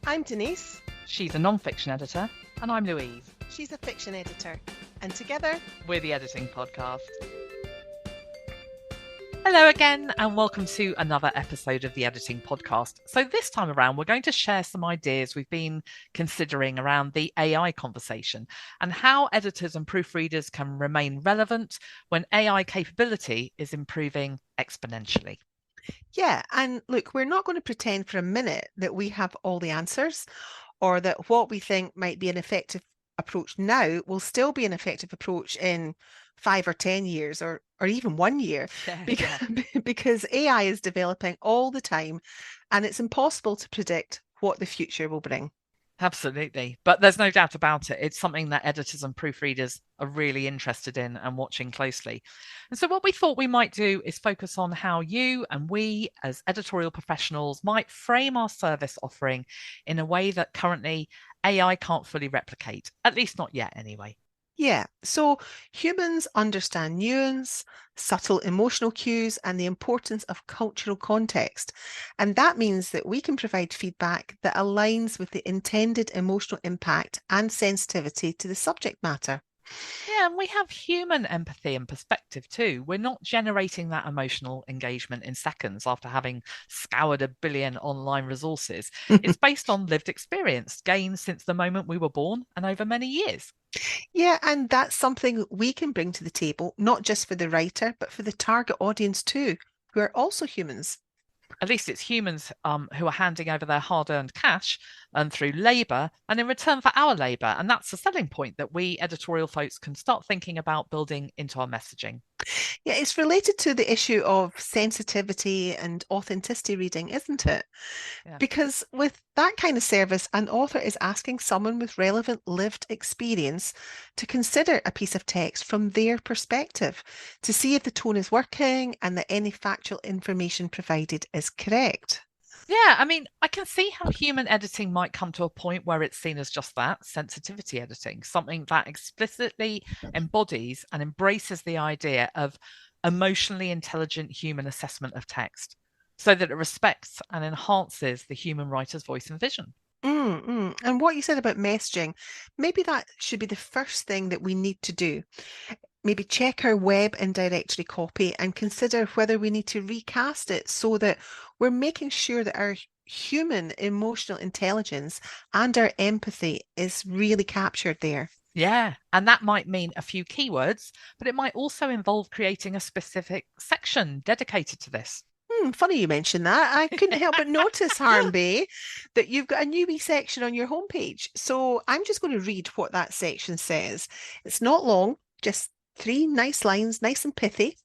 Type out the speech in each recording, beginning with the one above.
I'm Denise. She's a non-fiction editor, and I'm Louise. She's a fiction editor. And together, we're the Editing Podcast. Hello again, and welcome to another episode of the Editing Podcast. So this time around, we're going to share some ideas we've been considering around the AI conversation and how editors and proofreaders can remain relevant when AI capability is improving exponentially. Yeah, and look, we're not going to pretend for a minute that we have all the answers or that what we think might be an effective approach now will still be an effective approach in 5 or 10 years or even 1 year because AI is developing all the time and it's impossible to predict what the future will bring. Absolutely. But there's no doubt about it. It's something that editors and proofreaders are really interested in and watching closely. And so what we thought we might do is focus on how you and we as editorial professionals might frame our service offering in a way that currently AI can't fully replicate, at least not yet anyway. Yeah, so humans understand nuance, subtle emotional cues, and the importance of cultural context. And that means that we can provide feedback that aligns with the intended emotional impact and sensitivity to the subject matter. Yeah, and we have human empathy and perspective too. We're not generating that emotional engagement in seconds after having scoured 1 billion online resources. It's based on lived experience gained since the moment we were born and over many years. Yeah, and that's something we can bring to the table, not just for the writer, but for the target audience too, who are also humans. At least it's humans who are handing over their hard-earned cash and through labour and in return for our labour. And that's the selling point that we editorial folks can start thinking about building into our messaging. Yeah, it's related to the issue of sensitivity and authenticity reading, isn't it? Yeah. Because with that kind of service, an author is asking someone with relevant lived experience to consider a piece of text from their perspective to see if the tone is working and that any factual information provided is correct. Yeah, I mean, I can see how human editing might come to a point where it's seen as just that, sensitivity editing, something that explicitly embodies and embraces the idea of emotionally intelligent human assessment of text so that it respects and enhances the human writer's voice and vision. And what you said about messaging, maybe that should be the first thing that we need to do. Maybe check our web and directory copy and consider whether we need to recast it so that we're making sure that our human emotional intelligence and our empathy is really captured there. Yeah, and that might mean a few keywords, but it might also involve creating a specific section dedicated to this. Funny you mentioned that. I couldn't help but notice, Harnby, that you've got a new wee section on your homepage. So I'm just going to read what that section says. It's not long, just 3 nice lines, nice and pithy.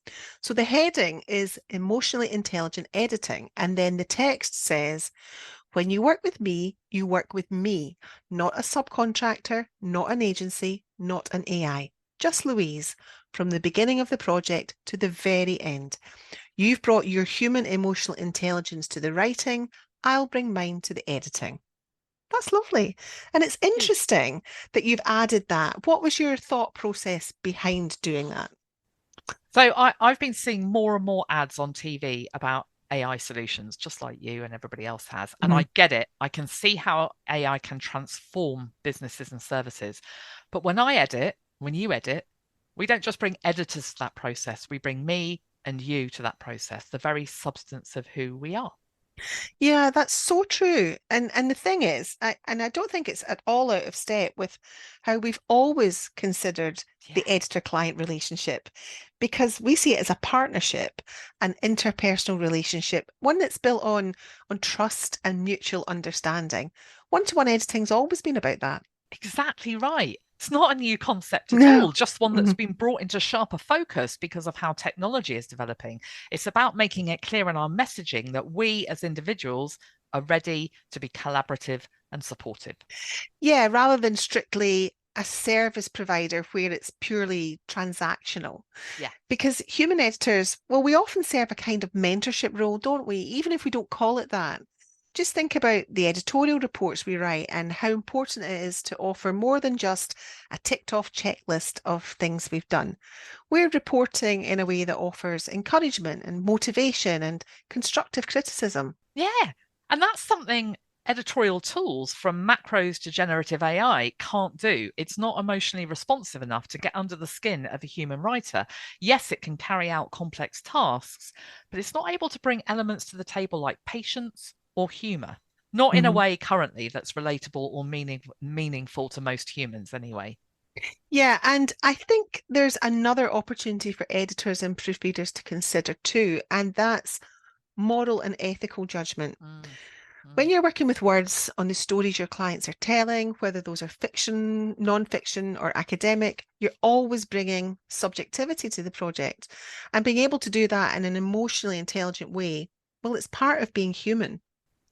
So the heading is Emotionally Intelligent Editing. And then the text says, when you work with me, you work with me, not a subcontractor, not an agency, not an AI, just Louise, from the beginning of the project to the very end. You've brought your human emotional intelligence to the writing. I'll bring mine to the editing. That's lovely. And it's interesting that you've added that. What was your thought process behind doing that? So I've been seeing more and more ads on TV about AI solutions, just like you and everybody else has. And I get it. I can see how AI can transform businesses and services. But when you edit, we don't just bring editors to that process. We bring me and you to that process, the very substance of who we are. Yeah, that's so true. And the thing is, I don't think it's at all out of step with how we've always considered the editor-client relationship, because we see it as a partnership, an interpersonal relationship, one that's built on trust and mutual understanding. One-to-one editing's always been about that. Exactly right. It's not a new concept at all, just one that's been brought into sharper focus because of how technology is developing. It's about making it clear in our messaging that we as individuals are ready to be collaborative and supportive. Yeah, rather than strictly a service provider where it's purely transactional. Yeah. Because human editors, well, we often serve a kind of mentorship role, don't we? Even if we don't call it that. Just think about the editorial reports we write and how important it is to offer more than just a ticked off checklist of things we've done. We're reporting in a way that offers encouragement and motivation and constructive criticism. Yeah. And that's something editorial tools, from macros to generative AI, can't do. It's not emotionally responsive enough to get under the skin of a human writer. Yes, it can carry out complex tasks, but it's not able to bring elements to the table like patience or humor. Not in a Mhm. way currently that's relatable or meaningful to most humans, anyway. Yeah, and I think there's another opportunity for editors and proofreaders to consider too, and that's moral and ethical judgment. Mm, When mm. you're working with words on the stories your clients are telling, whether those are fiction, non-fiction, or academic, you're always bringing subjectivity to the project. And being able to do that in an emotionally intelligent way, well, it's part of being human.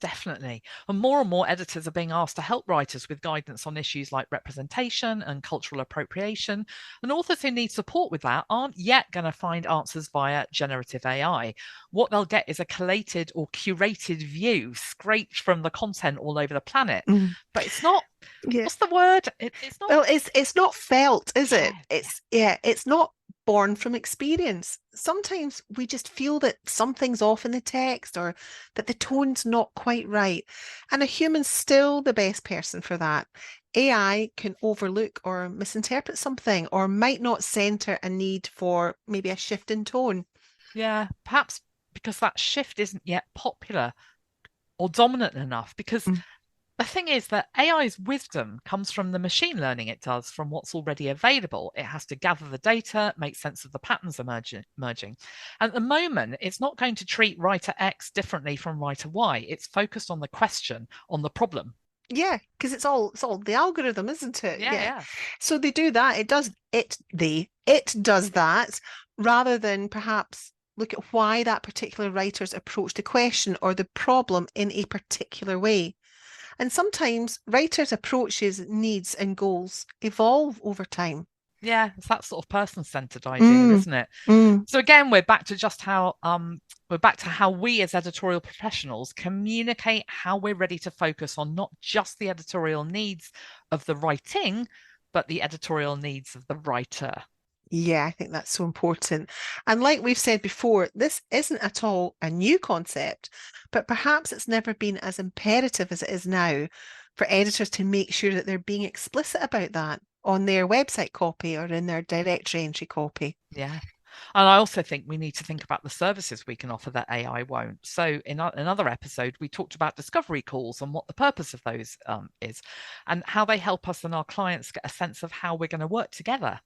Definitely. And more editors are being asked to help writers with guidance on issues like representation and cultural appropriation. And authors who need support with that aren't yet going to find answers via generative AI. What they'll get is a collated or curated view scraped from the content all over the planet. Mm. But it's not, Yeah. what's the word? It's not, Well, it's not felt, is it? yeah, yeah, It's not born from experience. Sometimes we just feel that something's off in the text or that the tone's not quite right. And a human's still the best person for that. AI can overlook or misinterpret something or might not center a need for maybe a shift in tone. yeah. Perhaps because that shift isn't yet popular or dominant enough, because Mm. the thing is that AI's wisdom comes from the machine learning it does from what's already available. It has to gather the data, make sense of the patterns emerging. At the moment, it's not going to treat writer X differently from writer Y. It's focused on the question, on the problem. Yeah, because it's all the algorithm, isn't it? Yeah, Yeah. yeah. So they do that. It does that rather than perhaps look at why that particular writer's approached the question or the problem in a particular way. And sometimes writers' approaches, needs, and goals evolve over time. Yeah, it's that sort of person-centered idea, Mm, isn't it? mm. So again, we're back to how we as editorial professionals communicate how we're ready to focus on not just the editorial needs of the writing, but the editorial needs of the writer. Yeah, I think that's so important. And like we've said before, this isn't at all a new concept, but perhaps it's never been as imperative as it is now for editors to make sure that they're being explicit about that on their website copy or in their directory entry copy. Yeah. And I also think we need to think about the services we can offer that AI won't. So, in another episode, we talked about discovery calls and what the purpose of those is, and how they help us and our clients get a sense of how we're going to work together.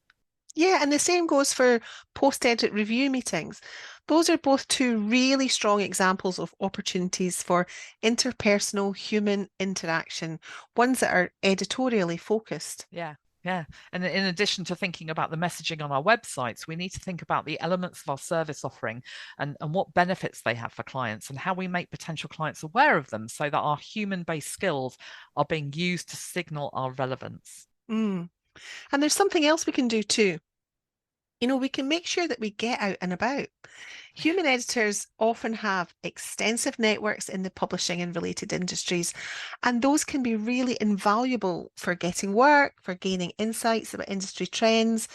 Yeah, and the same goes for post-edit review meetings. Those are both two really strong examples of opportunities for interpersonal human interaction, ones that are editorially focused. Yeah. Yeah. And in addition to thinking about the messaging on our websites, we need to think about the elements of our service offering and what benefits they have for clients and how we make potential clients aware of them so that our human-based skills are being used to signal our relevance. Mm. And there's something else we can do too. We can make sure that we get out and about. Human editors often have extensive networks in the publishing and related industries, and those can be really invaluable for getting work, for gaining insights about industry trends,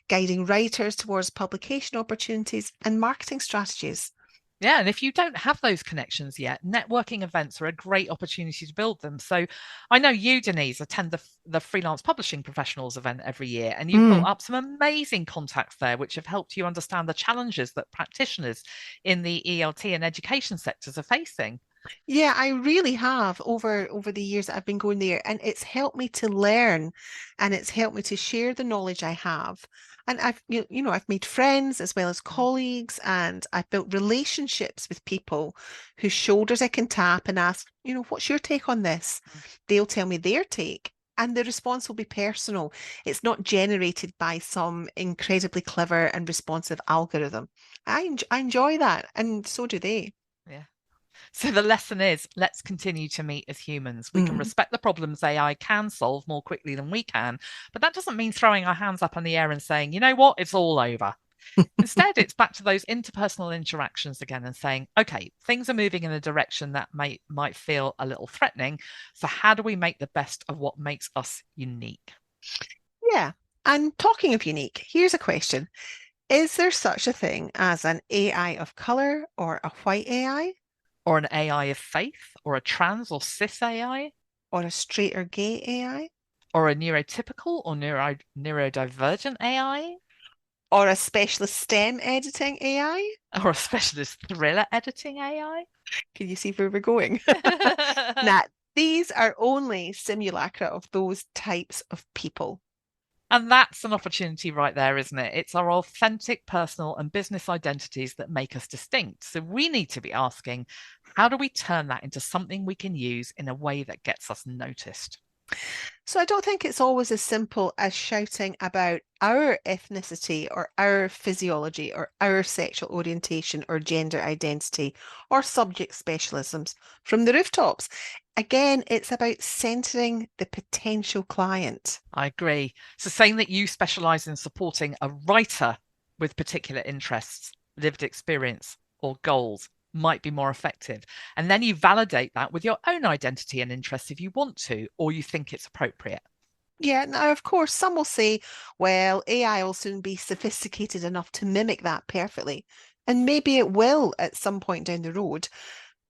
guiding writers towards publication opportunities, and marketing strategies. Yeah, and if you don't have those connections yet, networking events are a great opportunity to build them. So I know you, Denise, attend the Freelance Publishing Professionals event every year, and you've built Mm. up some amazing contacts there, which have helped you understand the challenges that practitioners in the ELT and education sectors are facing. Yeah, I really have over the years that I've been going there, and it's helped me to learn, and it's helped me to share the knowledge I have. And I've made friends as well as Mm, colleagues, and I've built relationships with people whose shoulders I can tap and ask, what's your take on this? mm. They'll tell me their take, and the response will be personal. It's not generated by some incredibly clever and responsive algorithm. I enjoy that, and so do they. Yeah. So the lesson is, let's continue to meet as humans. We can Mm. respect the problems AI can solve more quickly than we can, but that doesn't mean throwing our hands up in the air and saying, you know what, it's all over. Instead, it's back to those interpersonal interactions again and saying, okay, things are moving in a direction that might feel a little threatening. So how do we make the best of what makes us unique? Yeah. And talking of unique, here's a question. Is there such a thing as an AI of color or a white AI? Or an AI of faith, or a trans or cis AI, or a straight or gay AI, or a neurotypical or neurodivergent AI, or a specialist STEM editing AI. or a specialist thriller editing AI. Can you see where we're going? Now, these are only simulacra of those types of people. And that's an opportunity right there, isn't it? It's our authentic personal and business identities that make us distinct. So we need to be asking, how do we turn that into something we can use in a way that gets us noticed? So I don't think it's always as simple as shouting about our ethnicity or our physiology or our sexual orientation or gender identity or subject specialisms from the rooftops. Again, it's about centering the potential client. I agree. So saying that you specialize in supporting a writer with particular interests, lived experience, or goals might be more effective. And then you validate that with your own identity and interests if you want to, or you think it's appropriate. Yeah, now of course, some will say, well, AI will soon be sophisticated enough to mimic that perfectly. And maybe it will at some point down the road.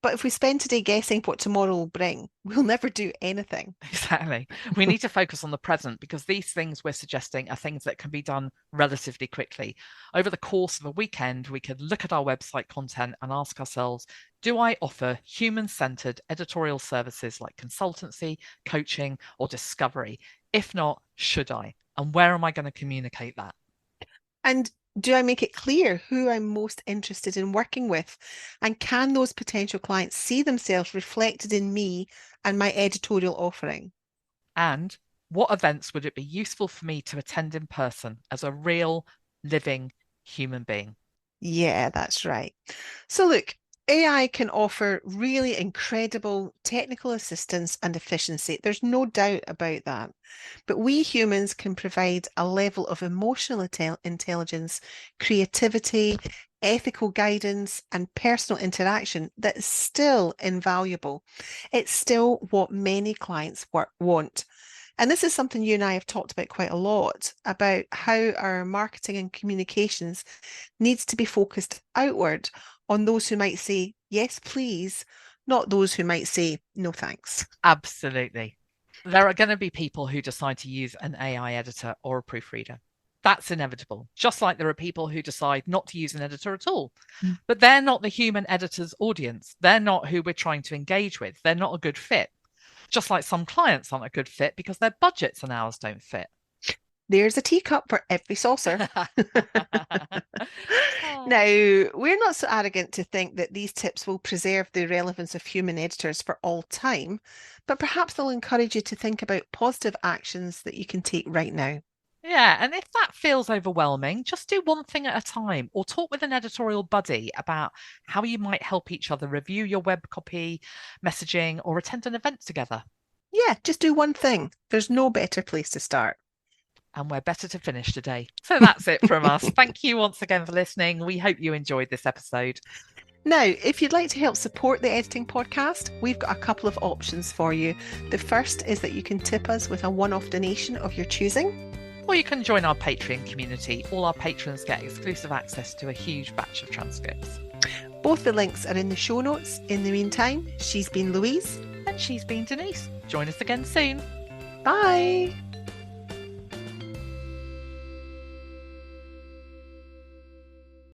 But if we spend today guessing what tomorrow will bring, we'll never do anything. Exactly. We need to focus on the present because these things we're suggesting are things that can be done relatively quickly. Over the course of a weekend, we could look at our website content and ask ourselves, do I offer human-centered editorial services like consultancy, coaching, or discovery? If not, should I? And where am I going to communicate that? And do I make it clear who I'm most interested in working with? And can those potential clients see themselves reflected in me and my editorial offering? And what events would it be useful for me to attend in person as a real, living human being? Yeah, that's right. So look, AI can offer really incredible technical assistance and efficiency. There's no doubt about that. But we humans can provide a level of emotional intelligence, creativity, ethical guidance, and personal interaction that is still invaluable. It's still what many clients want. And this is something you and I have talked about quite a lot about how our marketing and communications needs to be focused outward on those who might say, yes, please, not those who might say, no, thanks. Absolutely. There are going to be people who decide to use an AI editor or a proofreader. That's inevitable. Just like there are people who decide not to use an editor at all. But they're not the human editor's audience. They're not who we're trying to engage with. They're not a good fit. Just like some clients aren't a good fit because their budgets and ours don't fit. There's a teacup for every saucer. Now, we're not so arrogant to think that these tips will preserve the relevance of human editors for all time, but perhaps they'll encourage you to think about positive actions that you can take right now. Yeah, and if that feels overwhelming, just do one thing at a time or talk with an editorial buddy about how you might help each other review your web copy, messaging, or attend an event together. Yeah, just do one thing. There's no better place to start. And we're better to finish today. So that's it from us. Thank you once again for listening. We hope you enjoyed this episode. Now, if you'd like to help support the Editing Podcast, we've got a couple of options for you. The first is that you can tip us with a one-off donation of your choosing. Or you can join our Patreon community. All our patrons get exclusive access to a huge batch of transcripts. Both the links are in the show notes. In the meantime, she's been Louise. And she's been Denise. Join us again soon. Bye.